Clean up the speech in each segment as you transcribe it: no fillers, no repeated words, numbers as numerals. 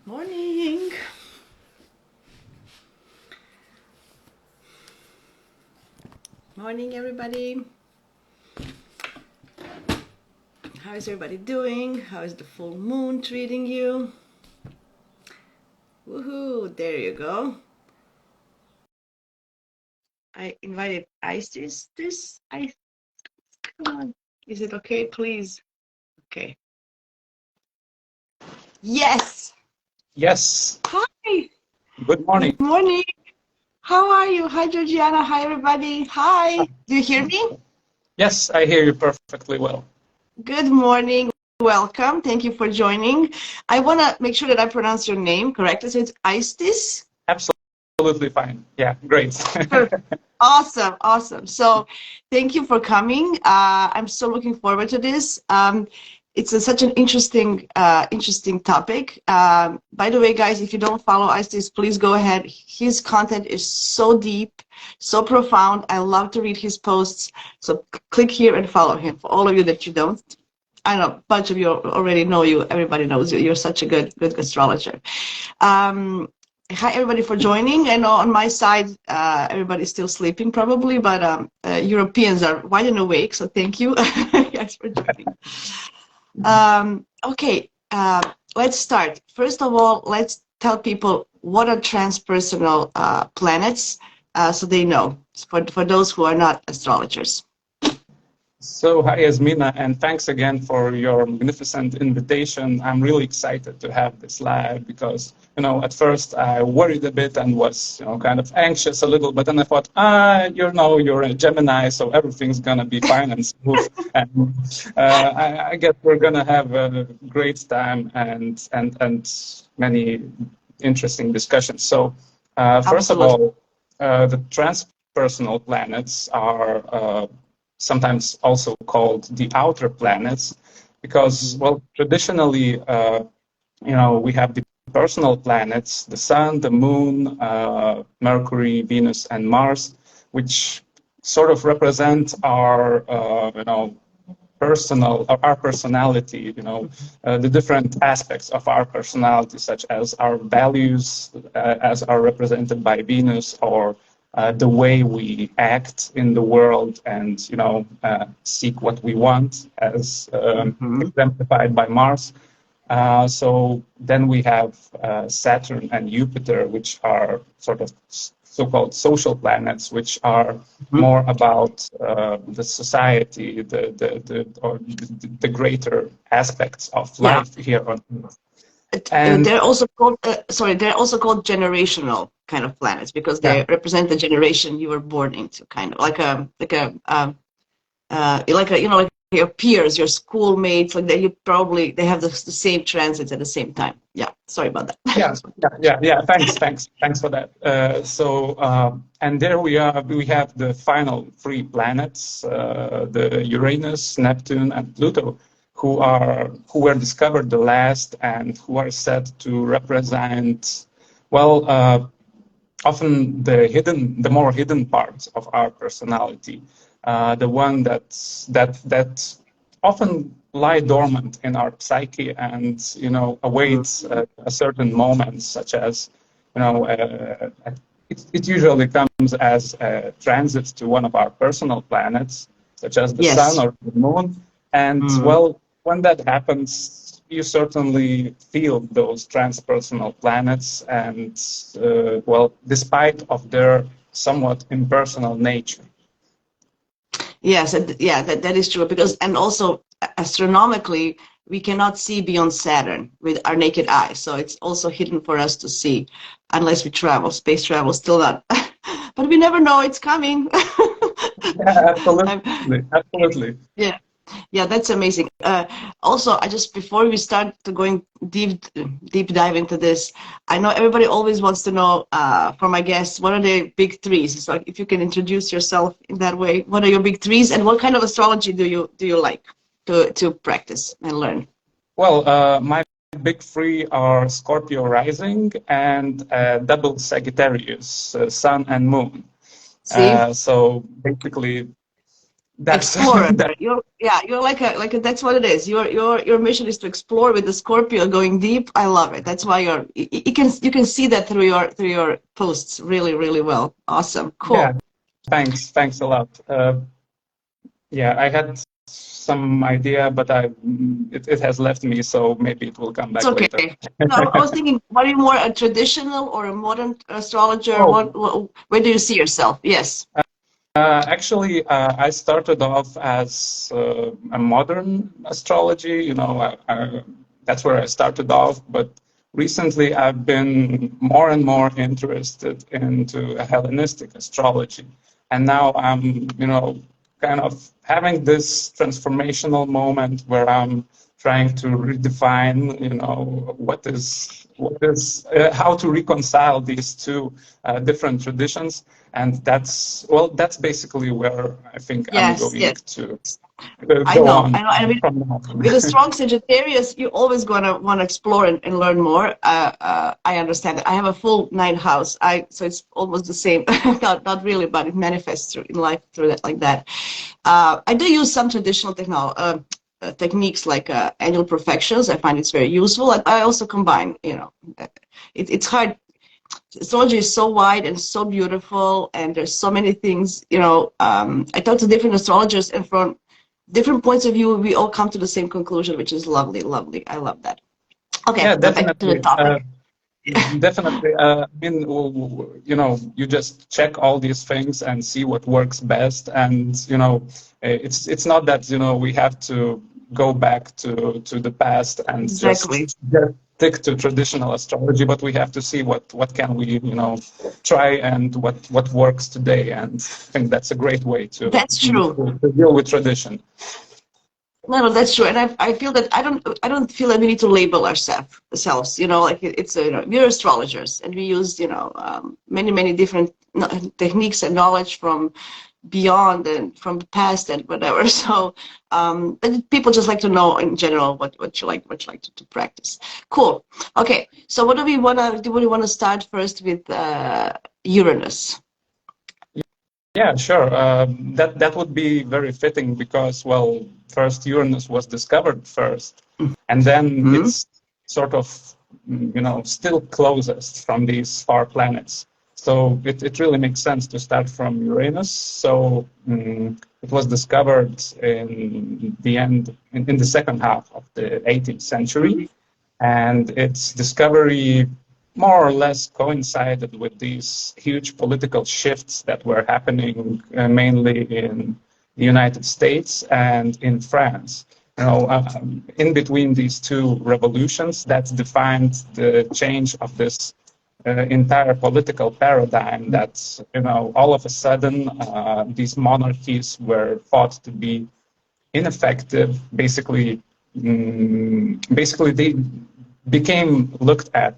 Morning. Morning, everybody. How is everybody doing? How is the full moon treating you? Woohoo! There you go. I invited Aistis. Come on. Is it okay, please? Okay. Yes. Yes. Hi. Good morning. Good morning. How are you? Hi, Georgiana. Hi, everybody. Hi. Do you hear me? Yes, I hear you perfectly well. Good morning. Welcome. Thank you for joining. I want to make sure that I pronounce your name correctly. So it's Aistis. Absolutely fine. Yeah, great. Perfect. Awesome. Awesome. So thank you for coming. I'm so looking forward to this. Such an interesting topic. By the way, guys, if you don't follow Aistis, please go ahead. His content is so deep, so profound. I love to read his posts. So click here and follow him. For all of you that you don't, I know a bunch of you already know you. Everybody knows you. You're such a good astrologer. Hi, everybody, for joining. I know on my side, everybody's still sleeping probably, but Europeans are wide and awake. So thank you guys for joining. Okay, let's start. First of all, let's tell people what are transpersonal planets, so they know, for those who are not astrologers. So, hi, Yasmina, and thanks again for your magnificent invitation. I'm really excited to have this live because, at first I worried a bit and was, kind of anxious a little, but then I thought, you're a Gemini, so everything's gonna be fine and smooth. And I guess we're gonna have a great time and many interesting discussions. So, first of Absolutely. all, the transpersonal planets are sometimes also called the outer planets, because, well, traditionally, we have the personal planets, the Sun, the Moon, Mercury, Venus, and Mars, which sort of represent our, our personality, the different aspects of our personality, such as our values, as are represented by Venus, or the way we act in the world and seek what we want, as exemplified by Mars. So then we have Saturn and Jupiter, which are sort of so-called social planets, which are more about the society, the greater aspects of life here on Earth. And They're also called they're also called generational kind of planets because yeah, they represent the generation you were born into, kind of like your peers, your schoolmates, like they have the same transits at the same time. Yeah, sorry about that. yeah. Thanks for that. And there we are. We have the final three planets: the Uranus, Neptune, and Pluto, who were discovered the last, and who are said to represent, well, often the more hidden parts of our personality, the one that often lie dormant in our psyche and awaits a certain moment, such as it usually comes as a transit to one of our personal planets, such as the sun Yes. or the moon. And well, when that happens, you certainly feel those transpersonal planets, and well, despite of their somewhat impersonal nature. Yes, yeah, that is true because, and also astronomically, we cannot see beyond Saturn with our naked eye. So it's also hidden for us to see unless we travel. Space travel still not, but we never know it's coming. Yeah, I'm- absolutely. yeah. Yeah, that's amazing. Also, I just before we start to going deep dive into this, I know everybody always wants to know from my guests what are the big threes. So if you can introduce yourself in that way, what are your big threes, and what kind of astrology do you like to practice and learn? Well, my big three are Scorpio rising and double Sagittarius, Sun and Moon. See? So basically, That's Explorer. that. You're like a, that's what it is. Your mission is to explore with the Scorpio going deep. I love it. That's why you can see that through your posts really, really well. Awesome. Yeah, Cool. thanks a lot. Yeah, I had some idea, but it has left me, so maybe it will come It's back okay. later. No, I was thinking, are you more a traditional or a modern astrologer? Oh, Where do you see yourself? Yes. actually, I started off as a modern astrology. That's where I started off. But recently, I've been more and more interested into a Hellenistic astrology, and now I'm, kind of having this transformational moment where I'm trying to redefine, how to reconcile these two different traditions. And that's basically where I think I'm Yes, going yes. to I go know. on I know. And from now with a on. strong Sagittarius, you always gonna want to explore and learn more. I understand it. I have a full ninth house. So it's almost the same. Not really, but it manifests in life through that like that. I do use some traditional techniques like annual perfections. I find it's very useful. I also combine. It's hard. Astrology is so wide and so beautiful, and there's so many things. I talk to different astrologers, and from different points of view, we all come to the same conclusion, which is lovely, lovely. I love that. Okay, Yeah, now back to the definitely. topic. Definitely. I mean, you just check all these things and see what works best. And, it's not that, we have to go back to the past and Exactly. just stick to traditional astrology, but we have to see what can we, try and what works today. And I think that's a great way That's true. to deal with tradition. No, that's true, and I feel that I don't feel that we need to label ourselves. Like it's we're astrologers, and we use many different techniques and knowledge from beyond and from the past and whatever. So, but people just like to know in general what you like to practice. Cool. Okay, so what do we want to start first with Uranus? Yeah, sure. That would be very fitting because, well, first Uranus was discovered first, and then Hmm. it's sort of, still closest from these far planets. So it really makes sense to start from Uranus. So it was discovered in the second half of the 18th century, and its discovery more or less coincided with these huge political shifts that were happening mainly in the United States and in France. In between these two revolutions, that defined the change of this entire political paradigm. That all of a sudden these monarchies were thought to be ineffective. Basically, they became looked at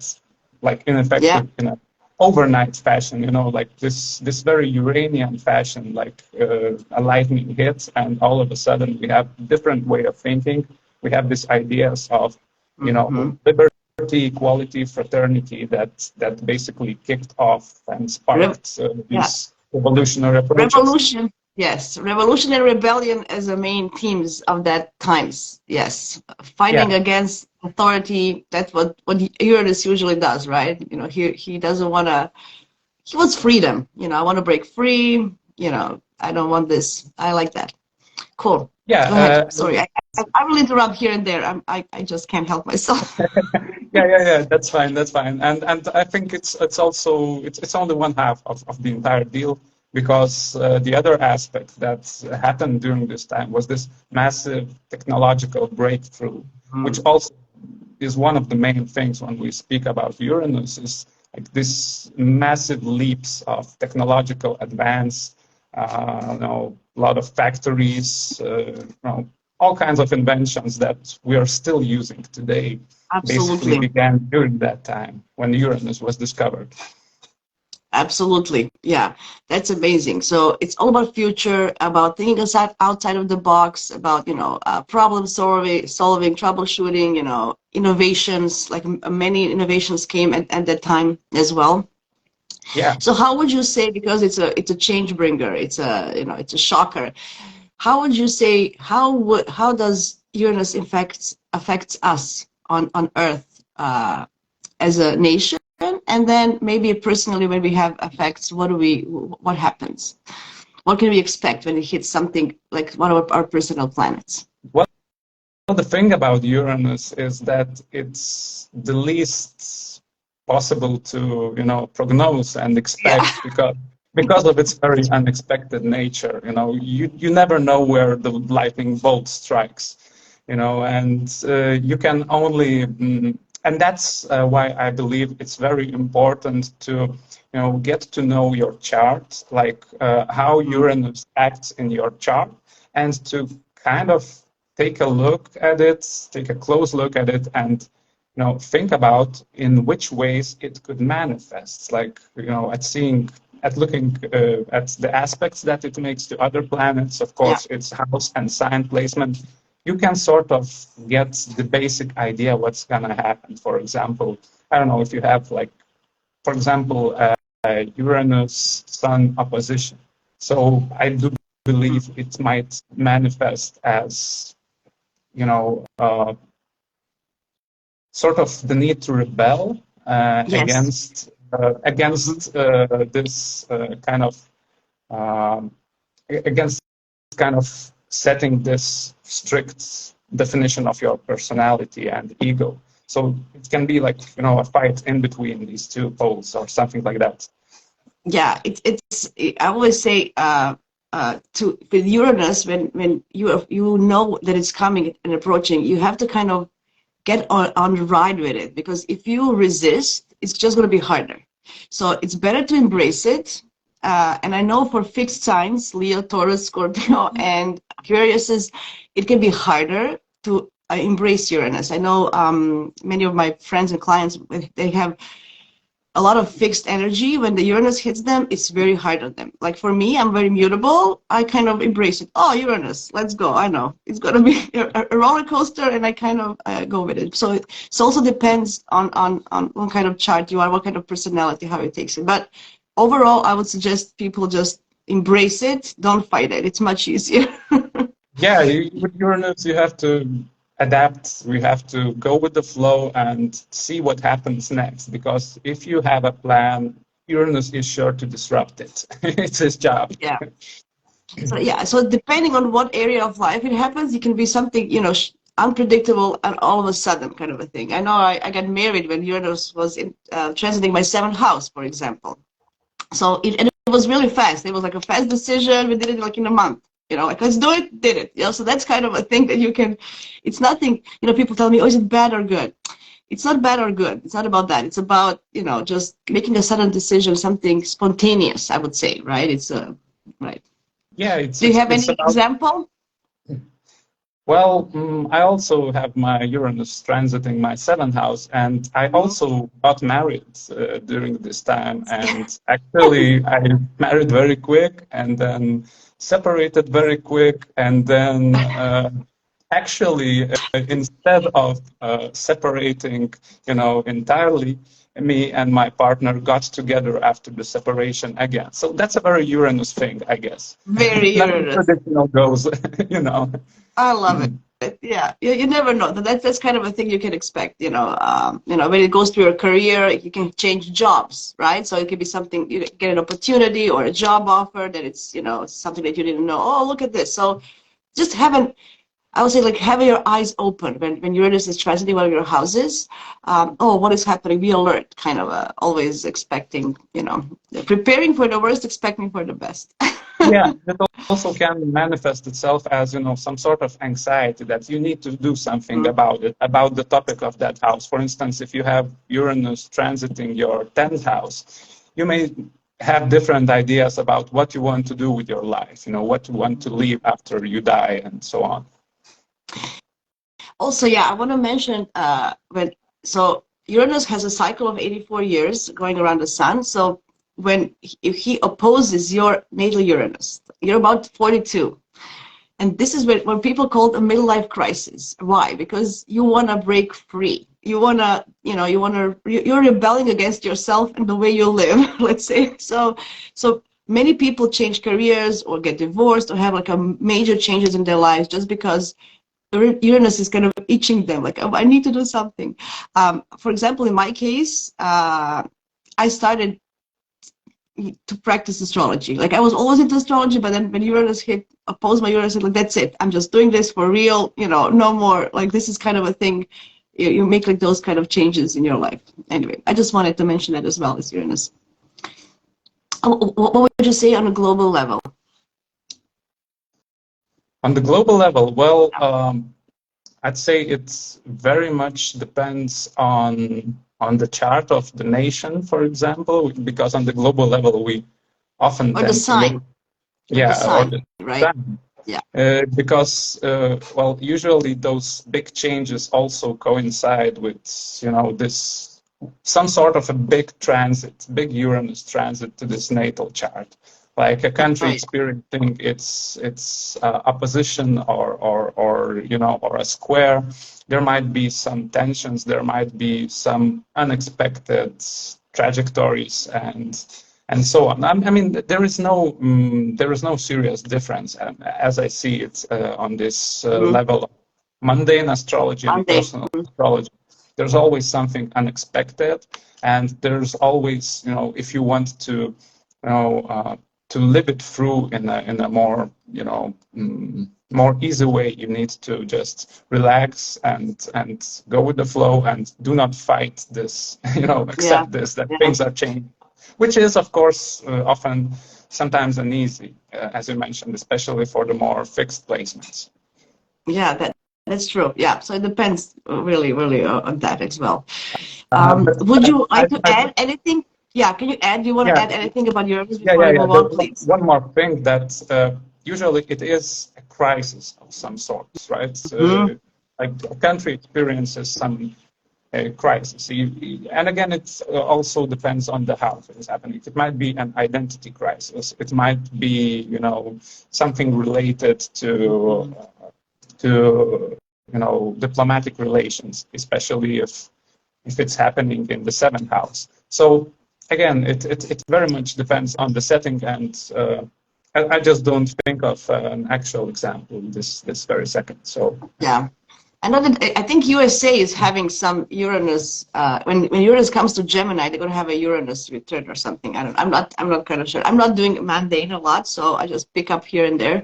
like Yeah, ineffective in an overnight fashion. Like this very Uranian fashion, like a lightning hit, and all of a sudden we have different way of thinking. We have these ideas of hmm, liberty, equality, fraternity that basically kicked off and sparked yeah. these revolutionary approaches. Revolution, yes. Revolution and rebellion as the main themes of that times. Yes. Yeah. Fighting against authority, that's what Uranus usually does, right? He doesn't want to, he wants freedom. I want to break free. I don't want this. I like that. Cool. Go ahead. Yeah, Sorry. I will interrupt here and there. I just can't help myself. yeah. That's fine. That's fine. And I think it's also it's only one half of the entire deal because the other aspect that happened during this time was this massive technological breakthrough, which also is one of the main things when we speak about Uranus is like this massive leaps of technological advance. A lot of factories, all kinds of inventions that we are still using today basically Absolutely. began during that time when Uranus was discovered. Absolutely. Yeah, that's amazing. So it's all about future, about thinking outside of the box, about, problem solving, troubleshooting, innovations, like many innovations came at that time as well. Yeah. So how would you say, because it's a change bringer, it's a shocker. how would you say, how does Uranus affects us on Earth as a nation, and then maybe personally when we have effects, what happens? What can we expect when it hits something like one of our personal planets? Well, the thing about Uranus is that it's the least possible to, prognose and Yeah, expect because of its very unexpected nature. You never know where the lightning bolt strikes, and you can only, and that's why I believe it's very important to, get to know your chart, like how Uranus acts in your chart, and to kind of take a look at it, take a close look at it, and think about in which ways it could manifest, like at looking at the aspects that it makes to other planets, of yeah, course, its house and sign placement. You can sort of get the basic idea what's gonna happen. For example, I don't know if you have like, for example, Uranus Sun opposition. So I do believe it might manifest as sort of the need to rebel yes. against this kind of against kind of setting this strict definition of your personality and ego. So it can be like a fight in between these two poles or something like that. Yeah, I always say to with Uranus, when you know that it's coming and approaching, you have to kind of get on the ride with it, because if you resist, it's just going to be harder. So it's better to embrace it. And I know for fixed signs, Leo, Taurus, Scorpio, and Aquarius, it can be harder to embrace Uranus. I know many of my friends and clients, they have a lot of fixed energy. When the Uranus hits them, it's very hard on them. Like for me, I'm very mutable. I kind of embrace it. Oh, Uranus, let's go. I know it's going to be a roller coaster, and I kind of go with it. So it also depends on what kind of chart you are, what kind of personality, how it takes it. But overall, I would suggest people just embrace it. Don't fight it. It's much easier. Yeah, with Uranus, you have to adapt. We have to go with the flow and see what happens next. Because if you have a plan, Uranus is sure to disrupt it. It's his job. Yeah. So yeah, so depending on what area of life it happens, it can be something, unpredictable and all of a sudden kind of a thing. I know I got married when Uranus was transiting my seventh house, for example. So and it was really fast. It was like a fast decision. We did it like in a month. Like let's do it, did it. So that's kind of a thing that you can. It's nothing. People tell me, oh, is it bad or good? It's not bad or good. It's not about that. It's about just making a sudden decision, something spontaneous. I would say, right? It's right. Yeah, Do you have it's any about. example? Well, I also have my Uranus transiting my seventh house, and I also got married during this time. And actually, I married very quick, and then separated very quick, and then actually, instead of separating, entirely, me and my partner got together after the separation again. So that's a very Uranus thing, I guess. Very Nothing Uranus. traditional goes, I love it. Yeah, you never know. That's kind of a thing you can expect. When it goes to your career, you can change jobs, right? So it could be something, you get an opportunity or a job offer that it's something that you didn't know. Oh, look at this. So just I would say, like, having your eyes open when Uranus is transiting one of your houses. Oh, what is happening? Be alert, kind of always expecting, preparing for the worst, expecting for the best. Yeah, it also can manifest itself as, some sort of anxiety that you need to do something about it, about the topic of that house. For instance, if you have Uranus transiting your 10th house, you may have different ideas about what you want to do with your life, what you want to leave after you die and so on. Also, yeah, I want to mention so Uranus has a cycle of 84 years going around the sun. So if he opposes your natal Uranus, you're about 42. And this is when people call it a middle life crisis. Why? Because you want to break free. You want to, you're rebelling against yourself and the way you live, let's say. So many people change careers or get divorced or have like a major changes in their lives just because Uranus is kind of itching them, like, oh, I need to do something. For example, in my case, I started to practice astrology. Like, I was always into astrology, but then when Uranus hit, opposed my Uranus, like, that's it. I'm just doing this for real, you know, no more. Like, this is kind of a thing. You make like those kind of changes in your life. Anyway, I just wanted to mention that as well as Uranus. What would you say on a global level? On the global level, well, I'd say it very much depends on the chart of the nation, for example, because on the global level we often or the sign, or the right? sign. Yeah. Because well, usually those big changes also coincide with, you know, this some sort of a big transit, big Uranus transit to this natal chart. Like a country experiencing its opposition or you know, or a square, there might be some tensions, there might be some unexpected trajectories and so on. I mean, there is no serious difference, as I see it, on this level of mundane astrology and personal astrology. There's always something unexpected, and there's always, you know, if you want to, you know, to live it through in a more, you know, more easy way, you need to just relax and go with the flow and do not fight this, you know, accept this, that things are changing, which is, of course, often sometimes uneasy, as you mentioned, especially for the more fixed placements. Yeah, that's true. Yeah, so it depends really on that as well. Would you like to add anything? Yeah, can you add? Do you want to add anything about Uranus before we move on, please? One more thing, that usually it is a crisis of some sort, right? Like a country experiences some crisis. And again, it also depends on the how it is happening. It might be an identity crisis. It might be, you know, something related to you know, diplomatic relations, especially if it's happening in the 7th house. So again, it very much depends on the setting, and I just don't think of an actual example this very second. So yeah, I think USA is having some Uranus. When Uranus comes to Gemini, they're going to have a Uranus return or something. I'm not kind of sure. I'm not doing mundane a lot, so I just pick up here and there.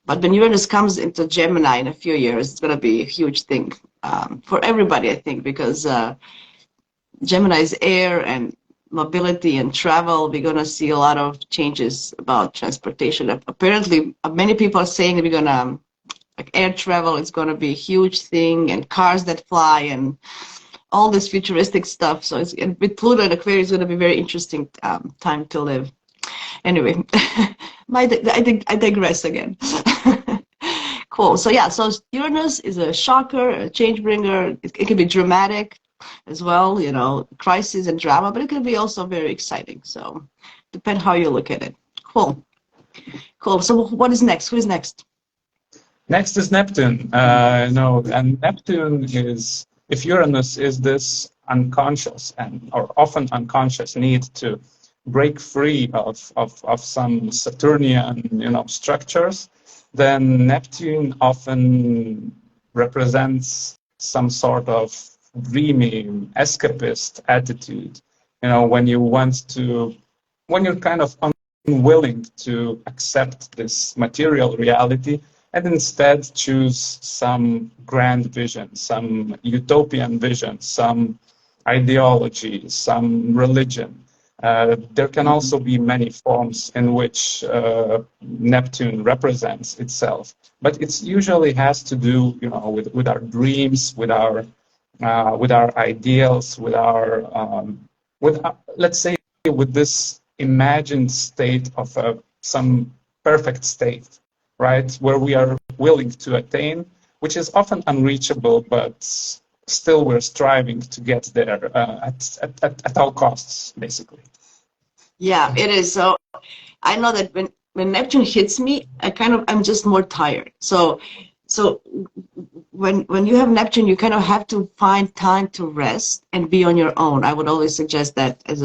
But when Uranus comes into Gemini in a few years, it's going to be a huge thing for everybody, I think, because Gemini is air and mobility and travel. We're going to see a lot of changes about transportation. Apparently, many people are saying that we're going to, like, air travel is going to be a huge thing, and cars that fly and all this futuristic stuff. So it's, with Pluto and Aquarius, it's going to be a very interesting time to live. Anyway, I digress again. Cool. So yeah, so Uranus is a shocker, a change bringer. It can be dramatic as well, you know, crisis and drama, but it can be also very exciting. So depend how you look at it. Cool. So what is next? Who is next? Next is Neptune. No, and Neptune is, if Uranus is this unconscious or often unconscious need to break free of some Saturnian, you know, structures, then Neptune often represents some sort of dreamy, escapist attitude. You know, when you're kind of unwilling to accept this material reality and instead choose some grand vision, some utopian vision, some ideology, some religion. There can also be many forms in which Neptune represents itself, but it usually has to do, you know, with our dreams, with our ideals, let's say, with this imagined state of some perfect state, right, where we are willing to attain, which is often unreachable, but still we're striving to get there at all costs, basically. Yeah, it is. So I know that when Neptune hits me, I'm just more tired. So when you have Neptune, you kind of have to find time to rest and be on your own. I would always suggest that as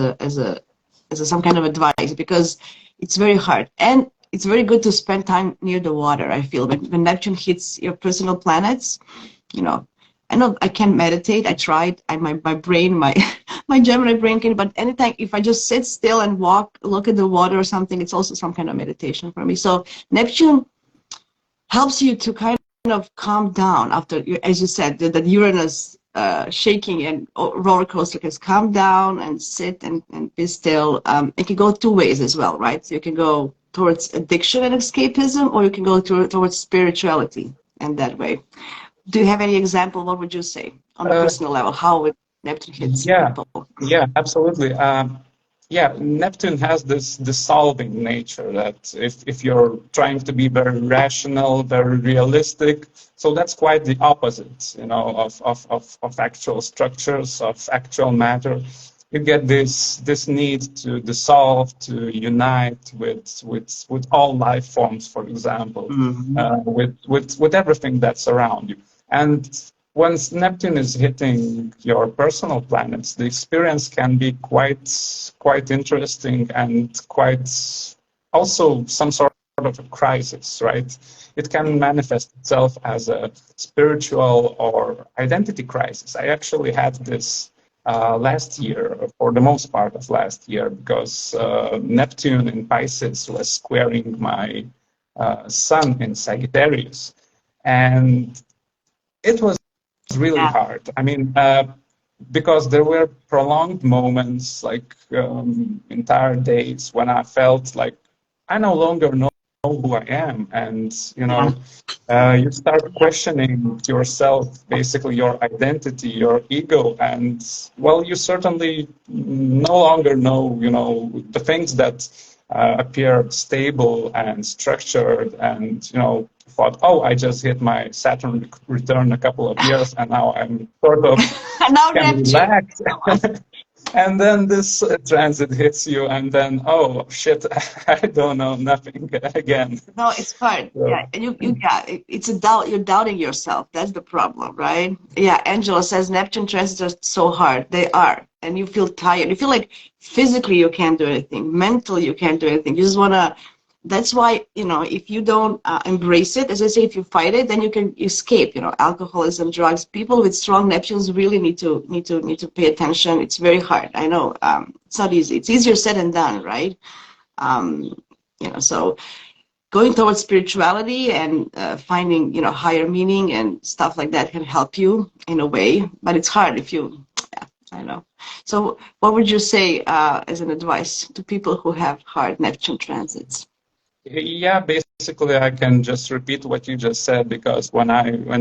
some kind of advice, because it's very hard. And it's very good to spend time near the water, I feel. When Neptune hits your personal planets, you know, I know I can't meditate. I tried. My brain, my my Gemini brain can. But anytime, if I just sit still and walk, look at the water or something, it's also some kind of meditation for me. So Neptune helps you to kind of calm down after, as you said, the Uranus shaking and roller coaster can calm down and sit and be still. It can go two ways as well, right? So you can go towards addiction and escapism, or you can go towards spirituality in that way. Do you have any example? What would you say on a personal level? How would Neptune hits people? Yeah, absolutely. Yeah, Neptune has this dissolving nature that if you're trying to be very rational, very realistic, so that's quite the opposite, you know, of actual structures, of actual matter. You get this need to dissolve, to unite with all life forms, for example, with everything that's around you. And once Neptune is hitting your personal planets, the experience can be quite interesting and quite also some sort of a crisis, right? It can manifest itself as a spiritual or identity crisis. I actually had this last year, for the most part of last year, because Neptune in Pisces was squaring my Sun in Sagittarius. And it was really hard. I mean, because there were prolonged moments, like entire days, when I felt like I no longer know who I am, and you know, you start questioning yourself, basically your identity, your ego, and well, you certainly no longer know, you know, the things that appear stable and structured, and you know, thought, oh, I just hit my Saturn return a couple of years, and now I'm sort of can relax. And then this transit hits you, and then, oh shit, I don't know nothing again. No, it's hard. So, yeah, and it's a doubt. You're doubting yourself. That's the problem, right? Yeah, Angela says Neptune transits are so hard. They are, and you feel tired. You feel like physically you can't do anything. Mentally you can't do anything. You just wanna. That's why, you know, if you don't embrace it, as I say, if you fight it, then you can escape. You know, alcoholism, drugs. People with strong Neptunes really need to pay attention. It's very hard. I know it's not easy. It's easier said than done, right? You know, so going towards spirituality and finding, you know, higher meaning and stuff like that can help you in a way, but it's hard if you. Yeah, I know. So, what would you say as an advice to people who have hard Neptune transits? Yeah, basically I can just repeat what you just said, because when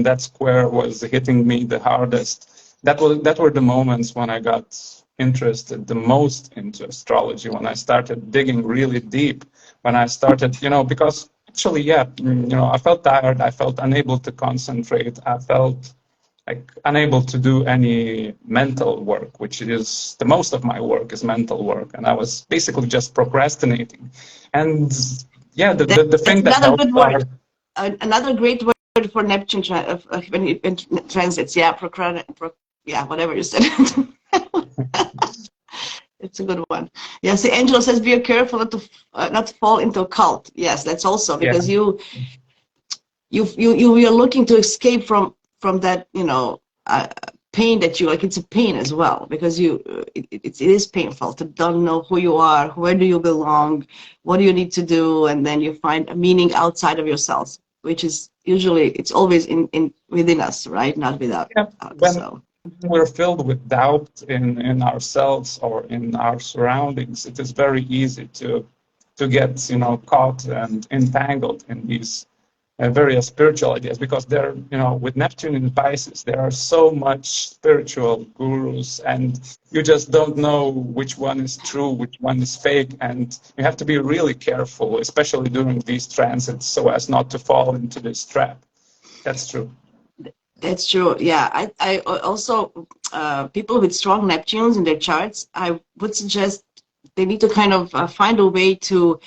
that square was hitting me the hardest, that were the moments when I got interested the most into astrology, when I started digging really deep, when I started, you know, because actually, yeah, you know, I felt tired, I felt unable to concentrate, I felt like unable to do any mental work, which is the most of my work is mental work, and I was basically just procrastinating. And yeah, the thing that another good word. Another great word for Neptune in transits. Yeah, yeah, whatever you said. It's a good one. Yeah. See, Angela says, "Be careful not to fall into a cult." Yes, that's also because you're looking to escape from that, you know, pain that you like. It's a pain as well, because it is painful to don't know who you are, where do you belong, what do you need to do, and then you find a meaning outside of yourselves, which is usually, it's always within us, right? Not without. When we're filled with doubt in ourselves or in our surroundings, it is very easy to get, you know, caught and entangled in these various spiritual ideas, because there, you know, with Neptune in Pisces, there are so much spiritual gurus, and you just don't know which one is true, which one is fake, and you have to be really careful, especially during these transits, so as not to fall into this trap. That's true. That's true. Yeah, I also people with strong Neptunes in their charts, I would suggest they need to kind of find a way to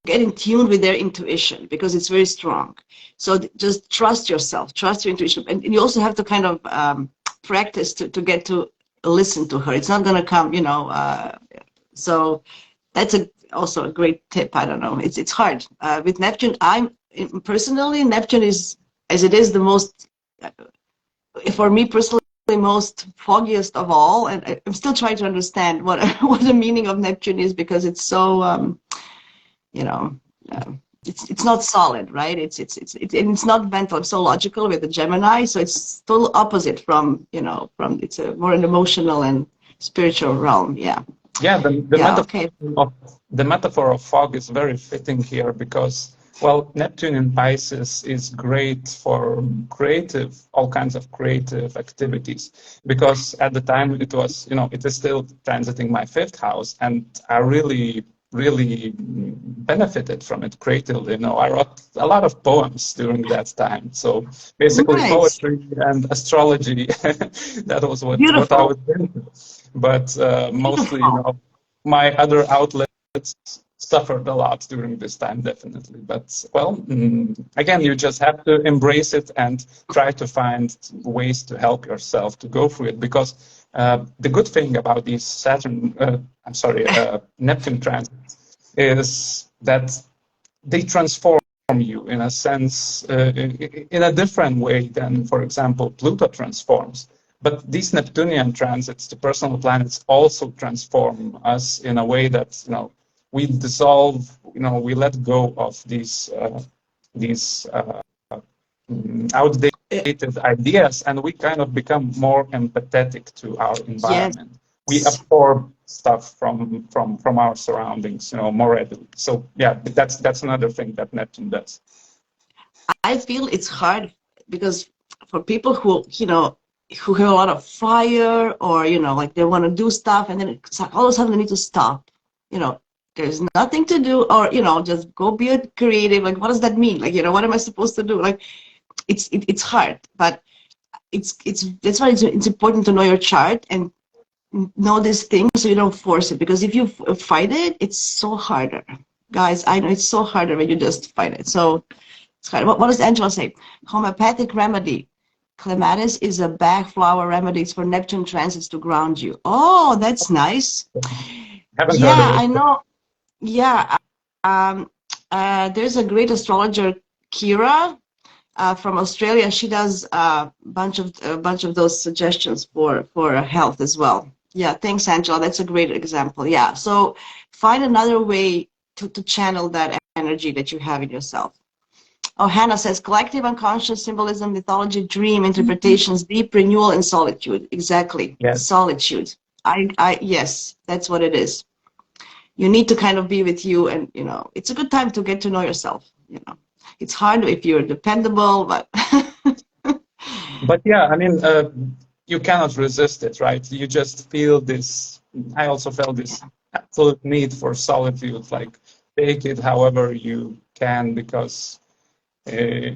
get in tune with their intuition, because it's very strong. So just trust yourself, trust your intuition. And you also have to kind of practice to get to listen to her. It's not going to come, you know. So Also a great tip. I don't know. It's hard with Neptune. Personally, Neptune is, as it is, the most, for me personally, most foggiest of all, and I'm still trying to understand what what the meaning of Neptune is, because it's so you know, it's not solid, right? It's not mental. It's so logical with the Gemini, so it's total opposite from, from, it's a more an emotional and spiritual realm. Yeah. Yeah, Yeah. Okay. the metaphor of fog is very fitting here because, well, Neptune in Pisces is great for all kinds of creative activities, because at the time it was, it is still transiting my fifth house, and I really benefited from it creatively. I wrote a lot of poems during that time. So basically, Nice. poetry and astrology, that was what I Beautiful. was into. But mostly, Beautiful. my other outlets suffered a lot during this time, definitely. But, well, again, you just have to embrace it and try to find ways to help yourself to go through it. Because the good thing about these Neptune transits is that they transform you in a sense, in a different way than, for example, Pluto transforms. But these Neptunian transits, the personal planets, also transform us in a way that, we dissolve, we let go of these outdated ideas, and we kind of become more empathetic to our Yes. environment. We absorb stuff from our surroundings, more readily. So yeah, that's another thing that Neptune does. I feel it's hard because for people who, who have a lot of fire, or, like they want to do stuff, and then it's like all of a sudden they need to stop. There's nothing to do, or, just go be a creative. Like, what does that mean? Like, what am I supposed to do? Like, it's hard, but that's why it's important to know your chart and know this thing, so you don't force it, because if you fight it, it's so harder. Guys, I know it's so harder when you just fight it. So it's hard. What does Angela say? Homeopathic remedy. Clematis is a bag flower remedy. It's for Neptune transits to ground you. Oh, that's nice. Haven't heard Yeah, of I it. know. Yeah. Um, there's a great astrologer, Kira, from Australia. She does a bunch of those suggestions for health as well. Yeah, thanks, Angela. That's a great example. Yeah, so find another way to channel that energy that you have in yourself. Oh, Hannah says collective unconscious symbolism, mythology, dream interpretations, deep renewal, and solitude. Exactly, Yes. solitude. Yes, that's what it is. You need to kind of be with you, and it's a good time to get to know yourself. It's hard if you're dependable, but But yeah, I mean, you cannot resist it, right? You just feel this. I also felt this absolute need for solitude, like take it however you can, because it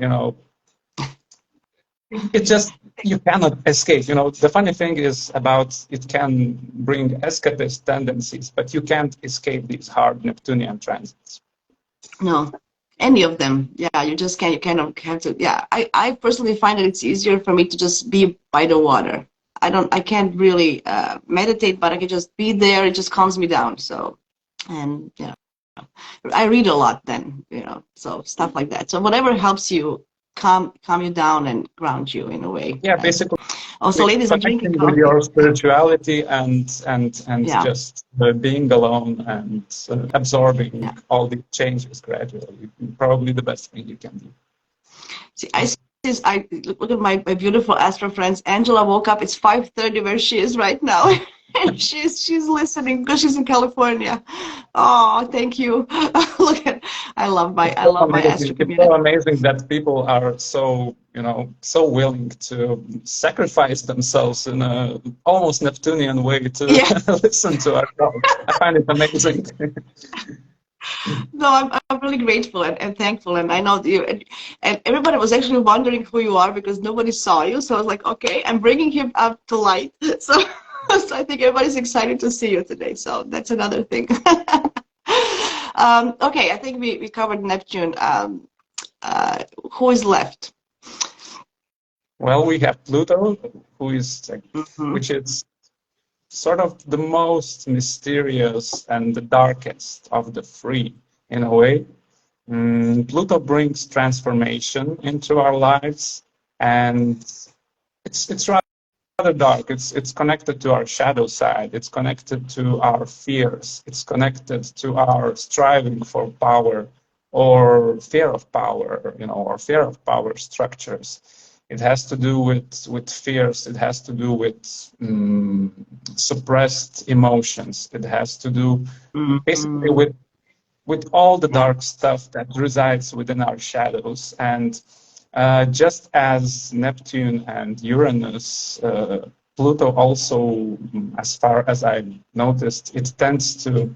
just, you cannot escape. The funny thing is about it can bring escapist tendencies, but you can't escape these hard Neptunian transits. no, any of them. Yeah, you just can't. You kind of have to. Yeah, I personally find that it's easier for me to just be by the water. I can't really meditate, but I can just be there. It just calms me down. So, and I read a lot then, so stuff like that. So whatever helps you calm you down and ground you in a way. Yeah, basically Also, ladies are drinking connecting with coffee. your spirituality and Yeah, just being alone and absorbing yeah. all the changes gradually. Probably the best thing you can do. See, I look at my beautiful astro friends. Angela woke up. It's 5:30 where she is right now. And she's listening because she's in California. Oh, thank you. Look at, I love my astro It's so community. amazing that people are so, so willing to sacrifice themselves in a almost Neptunian way to Yeah. listen to our talk. I find it amazing. No, I'm really grateful and thankful, and I know that you and everybody was actually wondering who you are because nobody saw you. So I was like, okay, I'm bringing him up to light. So, so I think everybody's excited to see you today. So that's another thing. Okay, I think we covered Neptune. Who is left? Well, we have Pluto, who is, Mm-hmm. which is sort of the most mysterious and the darkest of the three, in a way. Pluto brings transformation into our lives, and it's rather dark. It's connected to our shadow side. It's connected to our fears. It's connected to our striving for power or fear of power, or fear of power structures. It has to do with fears. It has to do with suppressed emotions. It has to do basically with all the dark stuff that resides within our shadows. And just as Neptune and Uranus, Pluto also, as far as I noticed, it tends to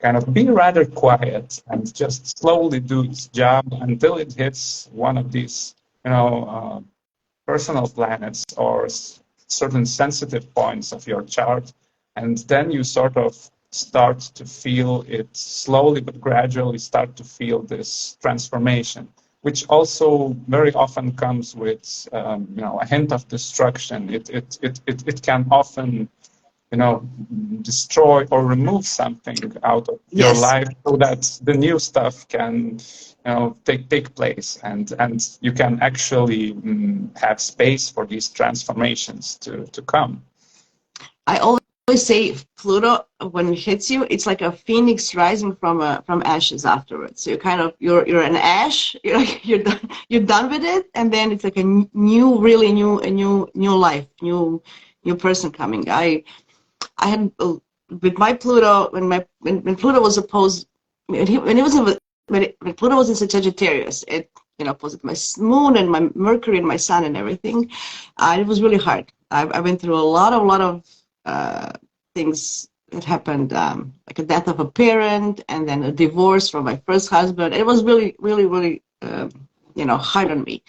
kind of be rather quiet and just slowly do its job until it hits one of these, personal planets or certain sensitive points of your chart. And then you sort of start to feel it slowly but gradually start to feel this transformation, which also very often comes with a hint of destruction. It can often destroy or remove something out of your life so that the new stuff can take place, and you can actually have space for these transformations to come. I always say Pluto, when it hits you, it's like a phoenix rising from ashes afterwards. So you're an ash. You're done with it, and then it's like a new life, new person coming. I had with my Pluto when Pluto was opposed when Pluto was in Sagittarius, it opposed my moon and my Mercury and my Sun and everything. It was really hard. I went through a lot of things that happened, like a death of a parent and then a divorce from my first husband. It was really hard on me.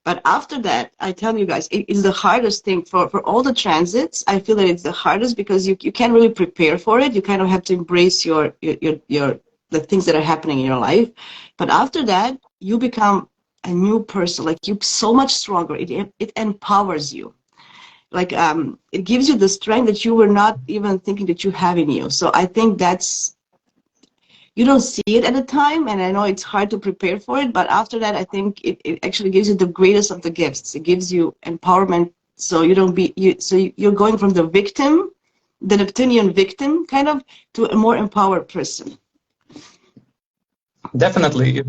But after that, I tell you guys, it is the hardest thing for all the transits. I feel that it's the hardest because you can't really prepare for it. You kind of have to embrace the things that are happening in your life. But after that, you become a new person. Like, you're so much stronger. It empowers you. Like, it gives you the strength that you were not even thinking that you have in you. So I think you don't see it at the time, and I know it's hard to prepare for it, but after that, I think it actually gives you the greatest of the gifts. It gives you empowerment, so you're going from the victim, the Neptunian victim, kind of, to a more empowered person. Definitely,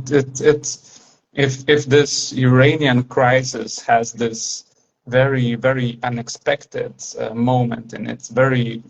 if this Uranian crisis has this very, very unexpected moment, and it's very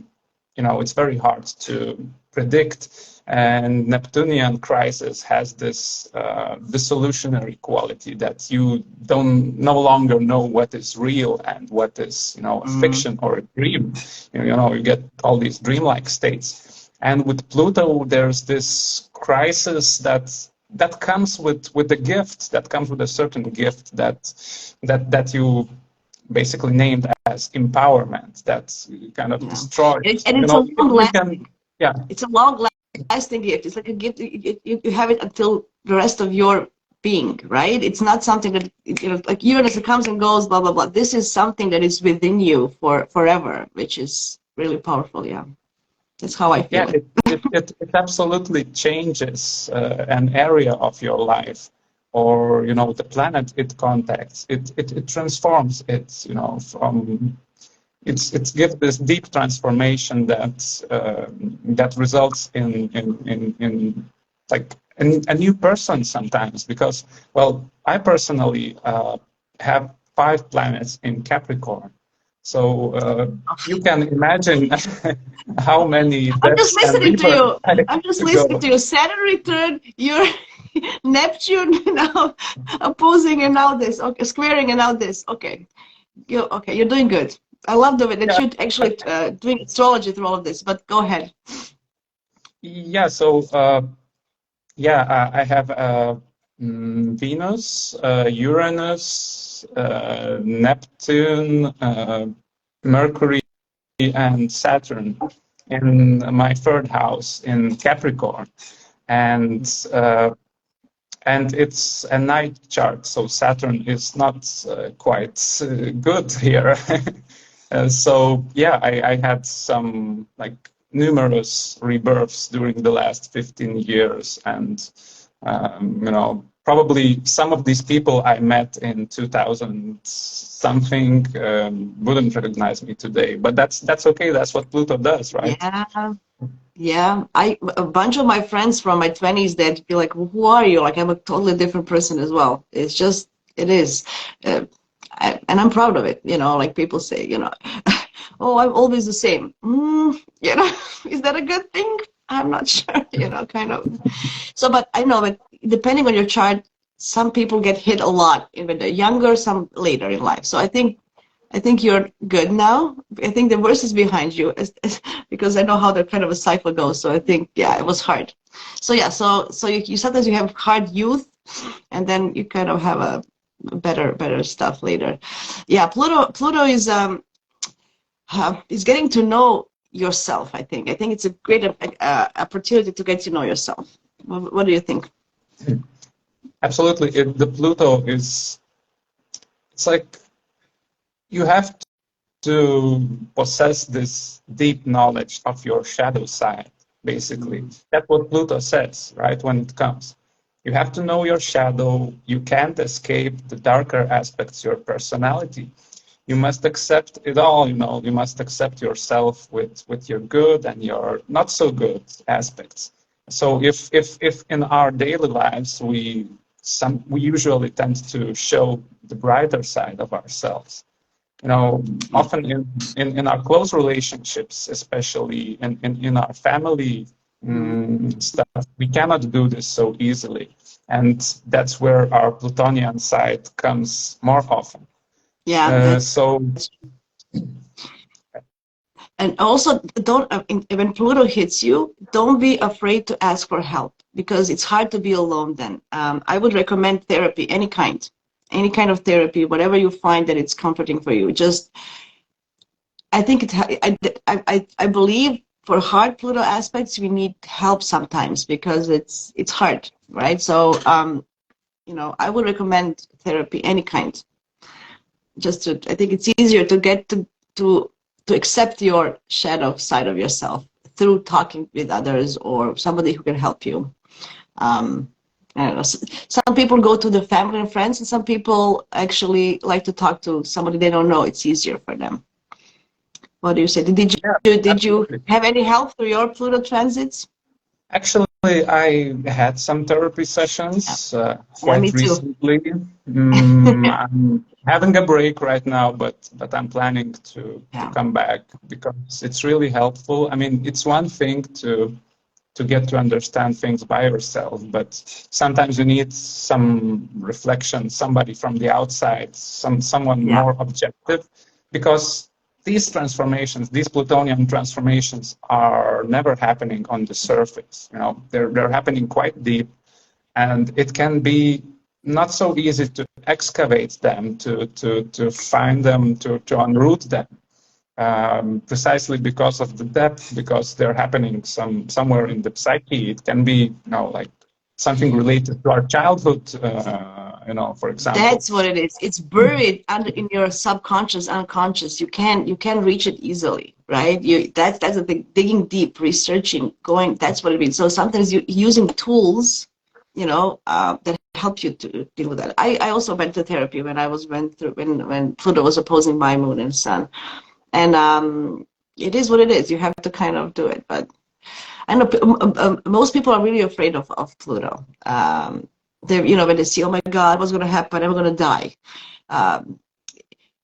hard to predict. And Neptunian crisis has this dissolutionary quality that you no longer know what is real and what is a fiction or a dream. You get all these dreamlike states. And with Pluto, there's this crisis that comes with a gift, that comes with a certain gift that you basically named as empowerment, that kind of destroys. And it's a long-lasting. Yeah, it's a long-lasting gift. It's like a gift. You have it until the rest of your being, right? It's not something that like Uranus, it comes and goes, blah blah blah. This is something that is within you for forever, which is really powerful. Yeah, that's how I feel. Yeah, it absolutely changes an area of your life, or the planet it contacts. It transforms it. From it gives this deep transformation that results in like a new person sometimes. Because, well, I personally have 5 planets in Capricorn. So you can imagine how many. I'm just listening to you. I'm just listening to you. Saturn return, your Neptune now opposing, and now this. Okay, squaring, and now this. Okay, you're doing good. I love the way that you're actually doing astrology through all of this. But go ahead. Yeah. So I have Venus, Uranus, Neptune, Mercury, and Saturn in my 3rd house in Capricorn, and it's a night chart, so Saturn is not quite good here. So yeah, I had some like numerous rebirths during the last 15 years, and you know, probably some of these people I met in 2000 something wouldn't recognize me today, but that's okay. That's what Pluto does, right? Yeah. Yeah, a bunch of my friends from my 20s that be like, "Who are you?" Like I'm a totally different person as well. It's just it is, and I'm proud of it. You know, like people say, you know, "Oh, I'm always the same." You know, is that a good thing? I'm not sure. You know, kind of. So, but I know, but depending on your chart, some people get hit a lot when they're younger, some later in life. So I think you're good now. I think the worst is behind you, because I know how the kind of a cycle goes. So I think, yeah, it was hard. So yeah, so you sometimes you have hard youth, and then you kind of have a better stuff later. Yeah, Pluto is getting to know yourself. I think it's a great opportunity to get to know yourself. What do you think? Absolutely. The Pluto is, it's like you have to possess this deep knowledge of your shadow side, basically. That's what Pluto says, right, when it comes. You have to know your shadow. You can't escape the darker aspects, your personality. You must accept it all, you know, you must accept yourself with your good and your not so good aspects. So if in our daily lives we usually tend to show the brighter side of ourselves, you know, Yeah. often in our close relationships, especially in our family stuff, we cannot do this so easily. And that's where our Plutonian side comes more often. Yeah, that's So and also don't when Pluto hits you, don't be afraid to ask for help because it's hard to be alone then. I would recommend therapy, any kind of therapy, whatever you find that it's comforting for you. Just I think I believe for hard Pluto aspects we need help sometimes because it's hard, right? So you know, I would recommend therapy, any kind. Just to I think it's easier to get to to accept your shadow side of yourself through talking with others or somebody who can help you. Um, I don't know. Some people go to the family and friends, and some people actually like to talk to somebody they don't know. It's easier for them. What do you say? yeah, Did you absolutely. have any help through your Pluto transits? Actually, I had some therapy Yeah, sessions yeah, me quite too. recently. I'm having a break right now, but I'm planning to Yeah, come back because it's really helpful. I mean, it's one thing to get to understand things by yourself, but sometimes you need some reflection, somebody from the outside, someone yeah, more objective, because these transformations, these plutonium transformations, are never happening on the surface. You know, they're happening quite deep, and it can be not so easy to excavate them, to find them, to unroot them, precisely because of the depth, because they're happening somewhere in the psyche. It can be, you know, like something related to our childhood, you know, for example. that's what it is. It's buried under in your subconscious, unconscious. You can reach it easily, right? You that's the thing. Digging deep, researching, going. That's what it means. So sometimes you using tools, you know, that help you to deal with that. I also went to therapy when I was went through when Pluto was opposing my moon and sun, and it is what it is. You have to kind of do it, but I know most people are really afraid of Pluto. They, you know, when they see, oh my God, what's going to happen? I'm going to die. Um,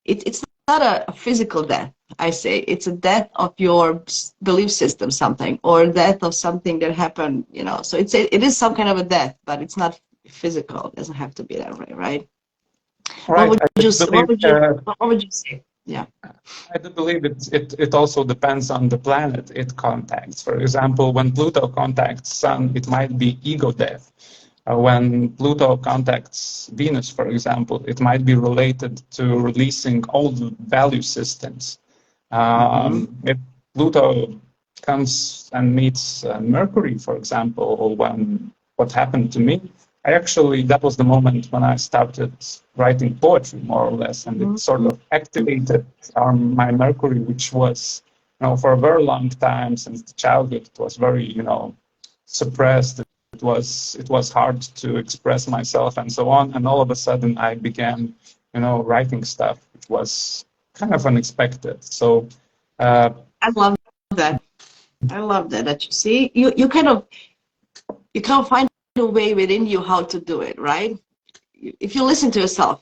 it's not a physical death. I say it's a death of your belief system, something, or death of something that happened. You know, so it is some kind of a death, but it's not physical. It doesn't have to be that way, right? What Right. would I you believe what would you say? Yeah. I do believe it also depends on the planet it contacts. For example, when Pluto contacts Sun, it might be ego death. When Pluto contacts Venus, for example, it might be related to releasing old value systems. Mm-hmm. If Pluto comes and meets Mercury, for example, or when what happened to me, I actually, that was the moment when I started writing poetry, more or less, and it sort of activated my Mercury, which was, for a very long time since childhood, it was very, suppressed. It was hard to express myself and so on. And all of a sudden, I began, writing stuff, which was kind of unexpected. So, I love that. I love that. That you see, you kind of find a way within you how to do it, right? If you listen to yourself,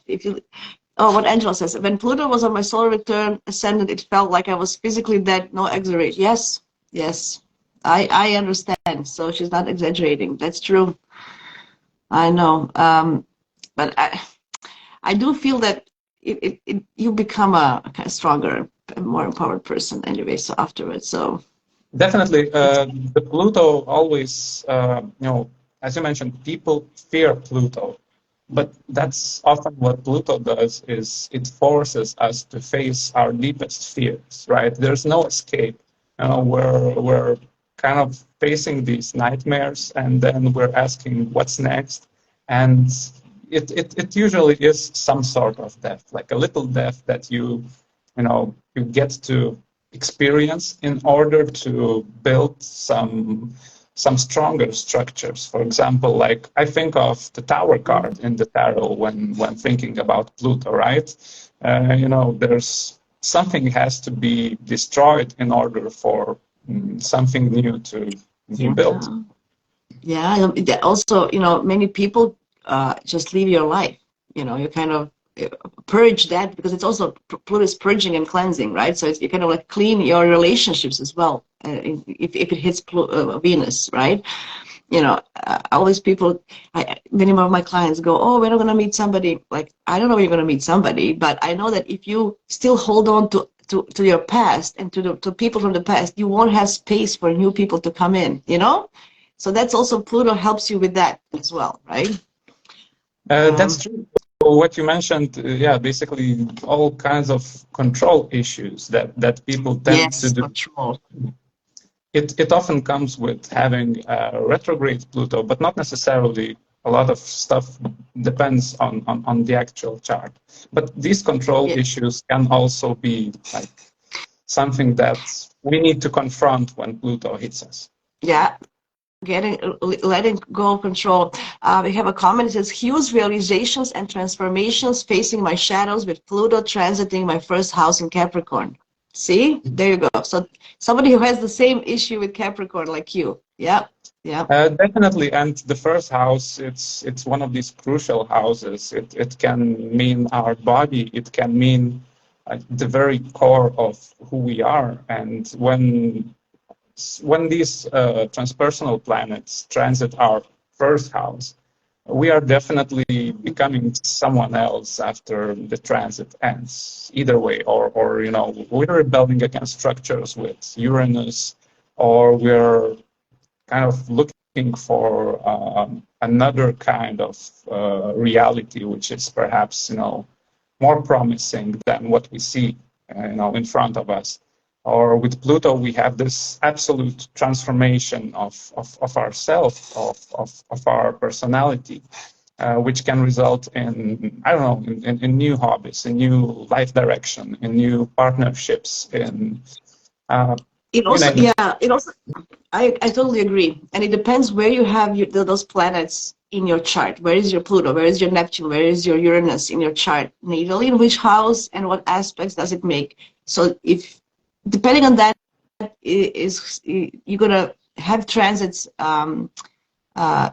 what Angela says, when Pluto was on my solar return ascendant, it felt like I was physically dead, no exaggerate. Yes, yes, I understand. So she's not exaggerating. That's true. I know. But I do feel that you become a kind of stronger, more empowered person anyway. So afterwards, so definitely, the Pluto always, as you mentioned, people fear Pluto, but that's often what Pluto does is it forces us to face our deepest fears, right? There's no escape. We're kind of facing these nightmares, and then we're asking what's next, and it usually is some sort of death, like a little death that you get to experience in order to build some stronger structures. For example, like I think of the Tower card in the tarot when thinking about Pluto, right? There's something has to be destroyed in order for something new to be built. Yeah. Also, many people just leave your life. You kind of purge that, because it's also Pluto is purging and cleansing, right? So you kind of like clean your relationships as well, if it hits Venus, right? Always people, many of my clients go, oh, we're not going to meet somebody. Like, I don't know when you're going to meet somebody, but I know that if you still hold on to your past and to people from the past, you won't have space for new people to come in, So that's also, Pluto helps you with that as well, right? That's true. So what you mentioned, basically all kinds of control issues that people tend to do. Control. It often comes with having retrograde Pluto, but not necessarily. A lot of stuff depends on the actual chart. But these control issues can also be like something that we need to confront when Pluto hits us. Yeah. Letting go of control. We have a comment. It says, huge realizations and transformations facing my shadows with Pluto transiting my first house in Capricorn. See, there you go. So somebody who has the same issue with Capricorn like you. Yeah. Definitely, and the first house, it's one of these crucial houses. It can mean our body. It can mean the very core of who we are. And when these transpersonal planets transit our first house, we are definitely becoming someone else after the transit ends. Either way, or we're rebelling against structures with Uranus, or we're kind of looking for another kind of reality, which is perhaps more promising than what we see in front of us. Or with Pluto, we have this absolute transformation of ourself, of our personality, which can result in, I don't know, in new hobbies, in new life direction, in new partnerships, in it also, I totally agree. And it depends where you have those planets in your chart. Where is your Pluto? Where is your Neptune? Where is your Uranus in your chart? Natally, in which house and what aspects does it make? So if, depending on that, you're gonna have transits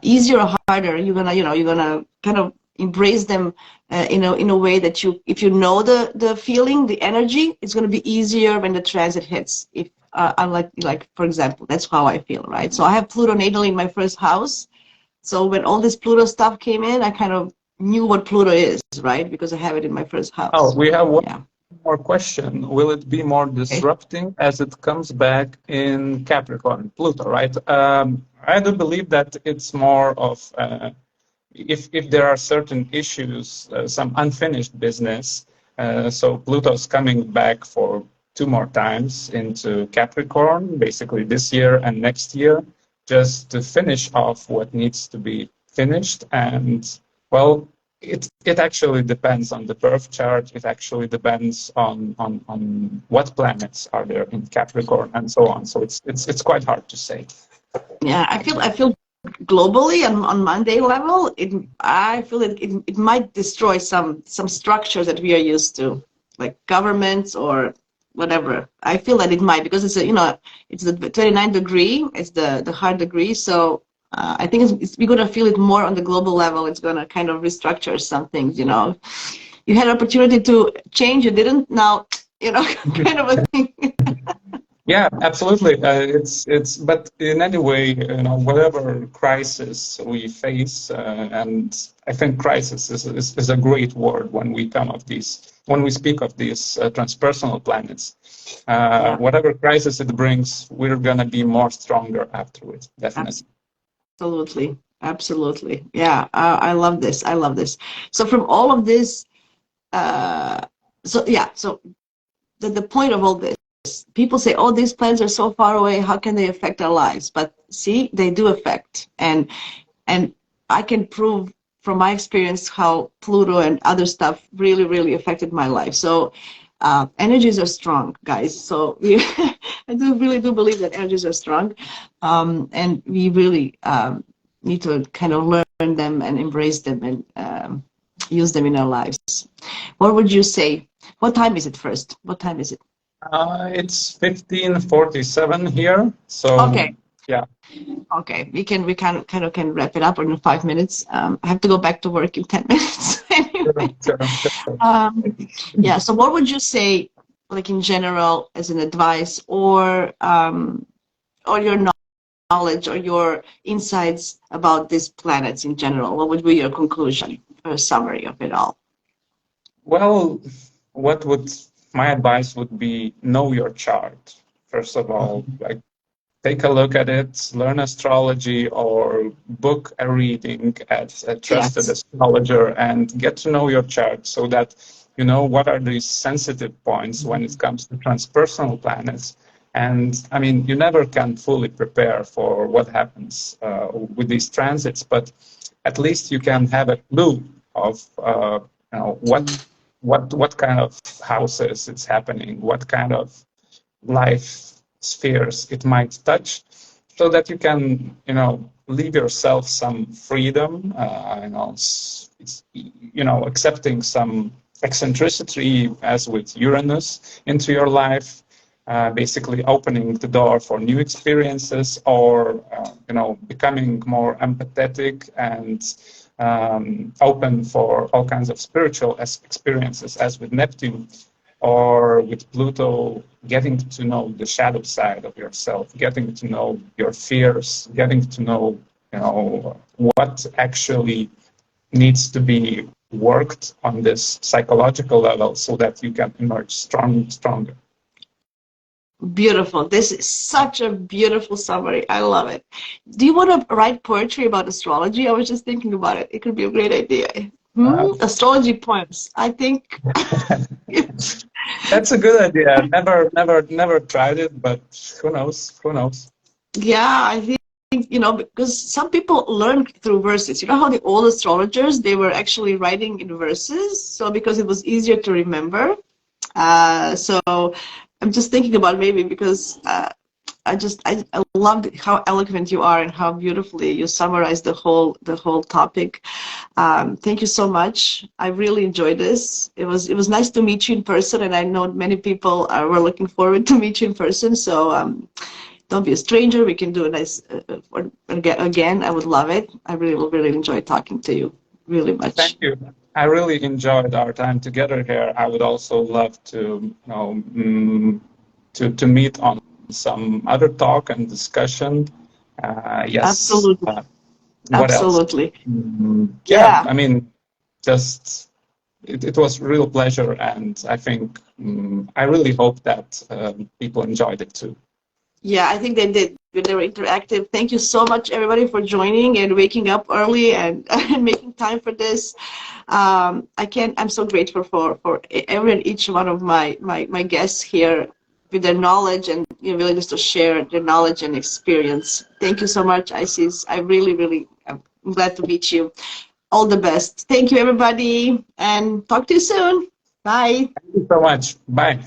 easier or harder. You're gonna kind of embrace them in a way that if you know the feeling, the energy, it's gonna be easier when the transit hits. If unlike, like, for example, that's how I feel, right? So I have Pluto natally in my first house. So when all this Pluto stuff came in, I kind of knew what Pluto is, right? Because I have it in my first house. Oh, we have one more question. Will it be more disrupting as it comes back in Capricorn, Pluto, right? I do believe that it's more of, if there are certain issues, some unfinished business, so Pluto's coming back for 2 more times into Capricorn, basically this year and next year, just to finish off what needs to be finished. And well, it actually depends on the birth chart. It actually depends on what planets are there in Capricorn and so on. So it's quite hard to say. Yeah, I feel globally on Monday level, I feel it might destroy some structures that we are used to, like governments or whatever. I feel that it might, because it's it's the 29th degree, it's the hard degree. So I think we're gonna feel it more on the global level. It's gonna kind of restructure some things. You had an opportunity to change, you didn't. Now, kind of a thing. Yeah, absolutely. But in any way, whatever crisis we face, and I think crisis is a great word when we when we speak of these transpersonal planets. Yeah. Whatever crisis it brings, we're gonna be more stronger afterwards, definitely. Absolutely. Absolutely. Yeah. I love this. I love this. So from all of this, so the point of all this, people say, oh, these planets are so far away, how can they affect our lives? But see, they do affect. And I can prove from my experience how Pluto and other stuff really, really affected my life. So energies are strong, guys. So I really do believe that energies are strong. And we really need to kind of learn them and embrace them and use them in our lives. What would you say? What time is it first? What time is it? It's 15:47 here, so Okay. yeah. Okay, we can kind of wrap it up in 5 minutes. I have to go back to work in 10 minutes anyway. Sure. Yeah. So, what would you say, like in general, as an advice, or your knowledge or your insights about these planets in general? What would be your conclusion or summary of it all? Well, my advice would be know your chart. First of all, like take a look at it, learn astrology or book a reading at a trusted Yes. astrologer and get to know your chart so that you know what are these sensitive points when it comes to transpersonal planets. And I mean, you never can fully prepare for what happens with these transits, but at least you can have a clue of what kind of houses it's happening, what kind of life spheres it might touch, so that you can leave yourself some freedom, accepting some eccentricity as with Uranus into your life, basically opening the door for new experiences, or becoming more empathetic and open for all kinds of spiritual experiences, as with Neptune, or with Pluto, getting to know the shadow side of yourself, getting to know your fears, getting to know, what actually needs to be worked on this psychological level so that you can emerge stronger. Beautiful. This is such a beautiful summary. I love it. Do you want to write poetry about astrology? I was just thinking about it. It could be a great idea. Astrology poems. I think. That's a good idea. Never tried it, but who knows? Who knows? Yeah, I think, because some people learn through verses. You know how the old astrologers, they were actually writing in verses, so because it was easier to remember. So I'm just thinking about maybe because I loved how eloquent you are and how beautifully you summarized the whole topic. Thank you so much. I really enjoyed this. It was nice to meet you in person, and I know many people were looking forward to meet you in person. So don't be a stranger. We can do a nice again. I would love it. I really enjoy talking to you really much. Thank you. I really enjoyed our time together here. I would also love to to meet on some other talk and discussion. Yes. Absolutely. What Absolutely. else? Yeah. I mean, just it was a real pleasure, and I think I really hope that people enjoyed it too. Yeah, I think they did. They were interactive. Thank you so much, everybody, for joining and waking up early and making time for this. I'm so grateful for every and each one of my guests here with their knowledge and willingness to share their knowledge and experience. Thank you so much, Isis. I really I'm glad to meet you. All the best. Thank you, everybody, and talk to you soon. Bye. Thank you so much. Bye.